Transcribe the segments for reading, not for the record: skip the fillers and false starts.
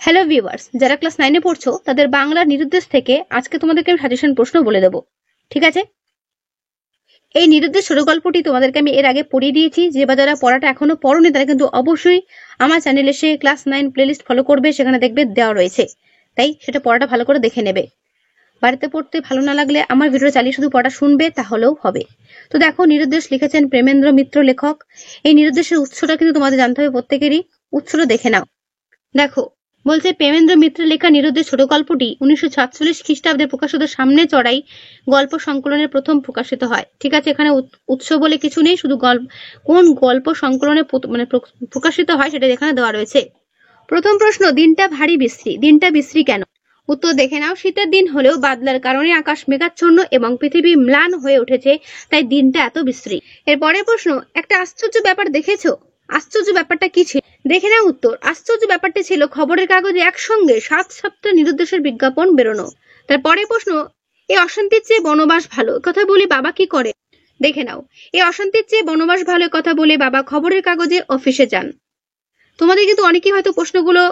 Hello viewers, যারা class 9 এ পড়ছো তাদের বাংলা নিরুদ্দেশ থেকে আজকে তোমাদেরকে আমি সাজেশন প্রশ্ন বলে দেবো। ঠিক আছে? এই নিরুদ্দেশ ছোট গল্পটি তোমাদেরকে আমি এর আগে পড়িয়ে দিয়েছি। যে বা যারা পড়াটা এখনো পড়োনি তারা কিন্তু অবশ্যই আমার চ্যানেলে এসে ক্লাস 9 প্লেলিস্ট ফলো করবে, সেখানে দেখবে দেওয়া রয়েছে। তাই সেটা পড়াটা ভালো করে দেখে নেবে। বাড়িতে পড়তে ভালো না লাগলে আমার ভিডিও চালিয়ে শুধু পড়া শুনবে, তাহলেও হবে। তো দেখো, নিরুদ্দেশ লিখেছেন প্রেমেন্দ্র মিত্র লেখক। এই নিরুদ্দেশের উৎসটা কিন্তু তোমাদের জানতে হবে প্রত্যেকেরই। উৎসটা দেখে নাও। দেখো, বলছে প্রেমেন্দ্র মিত্রের লেখা নিরুদ্দেশ ছোট গল্পটি 1947 খ্রিস্টাব্দে প্রকাশিত সামনে চড়াই গল্প সংকলনের প্রথম প্রকাশিত হয়। ঠিক আছে, এখানে উৎস বলে কিছু নেই, শুধু কোন গল্প সংকলনে প্রকাশিত হয় সেটা এখানে দেওয়া রয়েছে। প্রথম প্রশ্ন, দিনটা ভারী বিশ্রী। দিনটা বিশ্রী কেন? উত্তর দেখে নাও। শীতের দিন হলেও বাদলার কারণে আকাশ মেঘাচ্ছন্ন এবং পৃথিবী ম্লান হয়ে উঠেছে, তাই দিনটা এত বিশ্রী। এর পরের প্রশ্ন, একটা আশ্চর্য ব্যাপার দেখেছো? আশ্চর্য ব্যাপারটা কি ছিল? দেখে নাও উত্তর। আশ্চর্য ব্যাপারটি ছিল খবরের কাগজে একসঙ্গে 7-7টা নিরুদ্দেশের বিজ্ঞাপন বেরোনো। তারপরে প্রশ্ন, এই অশান্তির চেয়ে বনবাস ভালো, কথা বলে বাবা কি করে? দেখে নাও। এই অশান্তির চেয়ে বনবাস ভালো কথা বলে বাবা খবরের কাগজের অফিসে যান। তোমাদের কিন্তু অনেকেই হয়তো প্রশ্নগুলো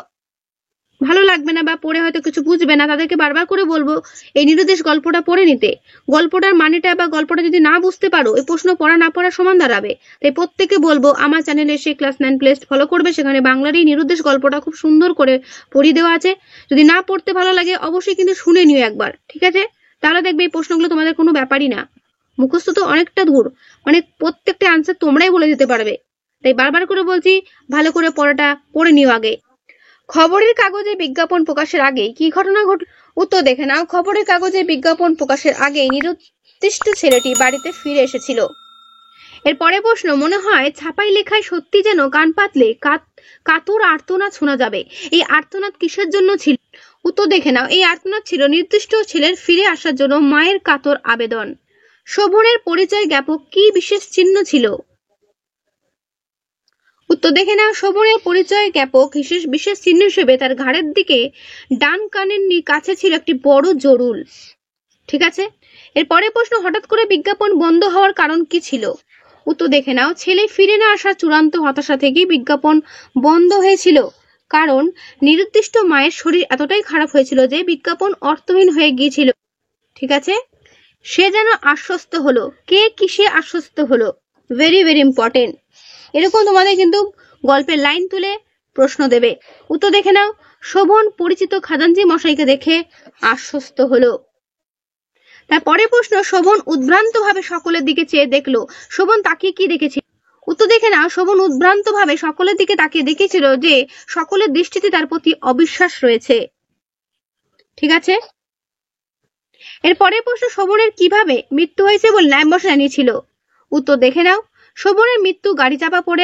ভালো লাগবে না বা পড়ে হয়তো কিছু বুঝবে না, তাদেরকে বারবার করে বলবো এই নিরুদ্দেশ গল্পটা পড়ে নিতে। গল্পটার মানেটা বা গল্পটা যদি না বুঝতে পারো, এই প্রশ্ন পড়া না পড়া সমান দাঁড়াবে। তাই প্রত্যেককে বলবো আমার চ্যানেলে এসে ক্লাস 9 প্লেলিস্ট ফলো করবে, সেখানে বাংলার এই নিরুদ্দেশ গল্পটা খুব সুন্দর করে পড়িয়ে দেওয়া আছে। যদি না পড়তে ভালো লাগে অবশ্যই কিন্তু শুনে নিও একবার, ঠিক আছে? তাহলে দেখবে এই প্রশ্নগুলো তোমাদের কোনো ব্যাপারই না। মুখস্থ তো অনেকটা দূর, মানে প্রত্যেকটা আনসার তোমরাই বলে দিতে পারবে। তাই বারবার করে বলছি, ভালো করে পড়াটা পড়ে নিও আগে। খবরের কাগজে বিজ্ঞাপন প্রকাশের আগে কি ঘটনা ঘটল? উত্তর দেখে নাও। খবরের কাগজে বিজ্ঞাপন প্রকাশের আগে নিরুদ্দিষ্ট ছেলেটি বাড়িতে ফিরে এসেছিল। এরপরে প্রশ্ন, মনে হয় ছাপাই লেখায় সত্যি যেন কান পাতলে কাতর আর্তনাদ শোনা যাবে। এই আর্তনাদ কিসের জন্য ছিল? উত্তর দেখে নাও। এই আর্তনাদ ছিল নির্দিষ্ট ছেলের ফিরে আসার জন্য মায়ের কাতর আবেদন। শোভনের পরিচয় জ্ঞাপক কি বিশেষ চিহ্ন ছিল? উত্তর দেখে নাও। শোভনের পরিচয় জ্ঞাপক বিশেষ চিহ্ন হিসেবে তার ঘাড়ের দিকে ডান কানের কাছে ছিল একটি বড় জরুল। ঠিক আছে, এরপরে প্রশ্ন, হঠাৎ করে বিজ্ঞাপন বন্ধ হওয়ার কারণ কি ছিল? উত্তর দেখে নাও। ছেলে ফিরে না আসার চূড়ান্ত হতাশা থেকেই বিজ্ঞাপন বন্ধ হয়েছিল, কারণ নিরুদ্দিষ্ট মায়ের শরীর এতটাই খারাপ হয়েছিল যে বিজ্ঞাপন অর্থহীন হয়ে গিয়েছিল। ঠিক আছে, সে যেন আশ্বস্ত হলো। কে কিসে আশ্বস্ত হলো? Very very important. এরকম তোমাদের কিন্তু গল্পের লাইন তুলে প্রশ্ন দেবে। উত্তর দেখে নাও। শোভন পরিচিত খাজাঞ্চি মশাইকে দেখে আশ্বস্ত হলো। তারপরে প্রশ্ন, শোভন উদ্ভ্রান্ত ভাবে সকলের দিকে চেয়ে দেখলো। শোভন তাকিয়ে কি দেখেছিল? উত্তর দেখে নাও। শোভন উদ্ভ্রান্ত ভাবে সকলের দিকে তাকিয়ে দেখেছিল যে সকলের দৃষ্টিতে তার প্রতি অবিশ্বাস রয়েছে। ঠিক আছে, এরপরে প্রশ্ন, শোভনের কিভাবে মৃত্যু হয়েছে বলে ন্যায়মশাই জানিয়েছিল? উত্তর দেখে নাও। শোভনের মৃত্যু গাড়ি চাপা পড়ে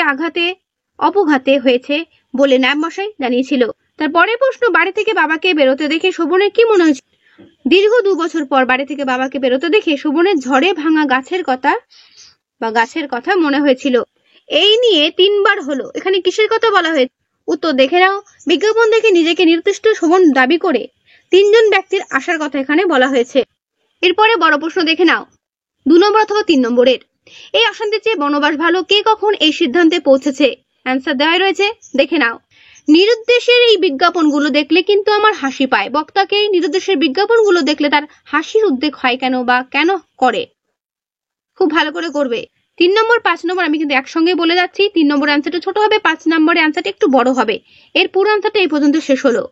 অপঘাতে হয়েছে বলে ন্যায়মশাই জানিয়েছিল। তারপরে প্রশ্ন, বাড়ি থেকে বাবাকে বেরোতে দেখে শোভনের কি মনে হয়েছে? দীর্ঘ 2 বছর পর বাড়ি থেকে বাবাকে বেরোতে দেখে শোভনের ঝড়ে ভাঙা গাছের কথা মনে হয়েছিল। এই নিয়ে 3 বার হলো। এখানে কিসের কথা বলা হয়েছে? উত্তর দেখে নাও। বিজ্ঞাপন দেখে নিজেকে নির্দিষ্ট শোভন দাবি করে 3 জন ব্যক্তির আসার কথা এখানে বলা হয়েছে। এরপরে বড় প্রশ্ন দেখে নাও, 2 নম্বর অথবা 3 নম্বরের। এই অশান্তির চেয়ে বনবাস ভালো, কে কখন এই সিদ্ধান্তে পৌঁছেছে? অ্যান্সার দেওয়া রয়েছে, দেখে নাও। নিরুদ্দেশের এই বিজ্ঞাপনগুলো দেখলে কিন্তু আমার হাসি পায়। বক্তাকে এই নিরুদ্দেশের বিজ্ঞাপনগুলো দেখলে তার হাসির উদ্বেগ হয় কেন বা কেন করে? খুব ভালো করে করবে। 3 নম্বর 5 নম্বর আমি কিন্তু একসঙ্গে বলে যাচ্ছি। 3 নম্বর অ্যান্সারটা ছোট হবে, 5 নম্বরের অ্যান্সারটা একটু বড় হবে। এর পুরো অ্যান্সারটা এই পর্যন্ত শেষ হলো।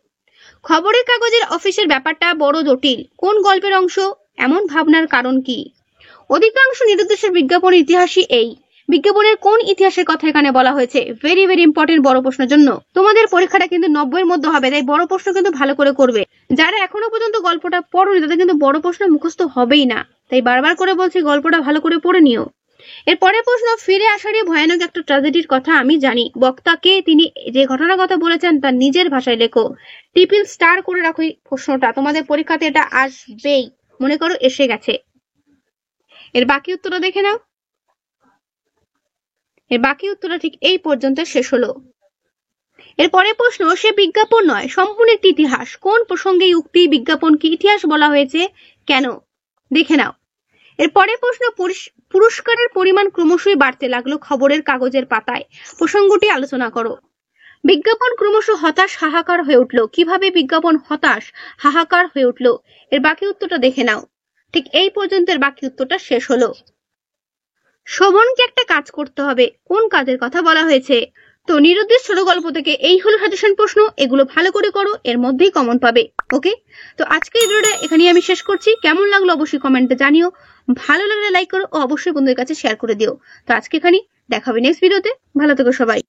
খবরের কাগজের অফিসের ব্যাপারটা বড় জটিল, কোন গল্পের অংশ? এমন ভাবনার কারণ কি? অধিকাংশ নিরুদ্দেশের বিজ্ঞাপনের ইতিহাসই এই। বিজ্ঞাপনের কোন ইতিহাসের কথা এখানে বলা হয়েছে? ভেরি ভেরি ইম্পর্টেন্ট বড় প্রশ্নের জন্য। তোমাদের পরীক্ষাটা কিন্তু 90 এর মধ্যে হবে, তাই বড় প্রশ্ন কিন্তু ভালো করে করবে। যারা এখনো পর্যন্ত গল্পটা পড়োনি তাদের কিন্তু বড় প্রশ্ন মুখস্থ হবেই না, তাই বারবার করে বলছি গল্পটা ভালো করে পড়ে নিও। এর পরের প্রশ্ন, ফিরে আসারই ভয়ানক একটা ট্র্যাজেডির কথা আমি জানি। বক্তাকে তিনি যে ঘটনার কথা বলেছেন তার নিজের ভাষায় লেখো। টিপিল স্টার করে রাখো এই প্রশ্নটা, তোমাদের পরীক্ষাতে এটা আসবেই। মনে করো এসে গেছে। এর বাকি উত্তরটা দেখে নাও। এর বাকি উত্তরটা ঠিক এই পর্যন্ত শেষ হলো। এরপরে প্রশ্ন, সে বিজ্ঞাপন নয়, সম্পূর্ণ একটি ইতিহাস। কোন প্রসঙ্গে উক্তি বিজ্ঞাপনকে ইতিহাস বলা হয়েছে, কেন? দেখে নাও। এরপরে প্রশ্ন, পুরস্কারের পরিমাণ ক্রমশই বাড়তে লাগলো খবরের কাগজের পাতায়। প্রসঙ্গটি আলোচনা করো। বিজ্ঞাপন ক্রমশ হতাশ হাহাকার হয়ে উঠল। কিভাবে বিজ্ঞাপন হতাশ হাহাকার হয়ে উঠল, এর বাকি উত্তরটা দেখে নাও। ঠিক এই পর্যন্তের বাকি উত্তরটা শেষ হলো। শোভনকে একটা কাজ করতে হবে, কোন কাজের কথা বলা হয়েছে? তো নিরুদ্দেশ ছোট গল্প থেকে এই হলো সাজেশন প্রশ্ন, এগুলো ভালো করে করো, এর মধ্যেই কমন পাবে। ওকে, তো আজকের ভিডিওটা এখানেই আমি শেষ করছি। কেমন লাগলো অবশ্যই কমেন্টে জানিও, ভালো লাগলে লাইক করো ও অবশ্যই বন্ধুদের কাছে শেয়ার করে দিও। তো আজকে এখানেই, দেখা হবে নেক্সট ভিডিওতে। ভালো থেকো সবাই।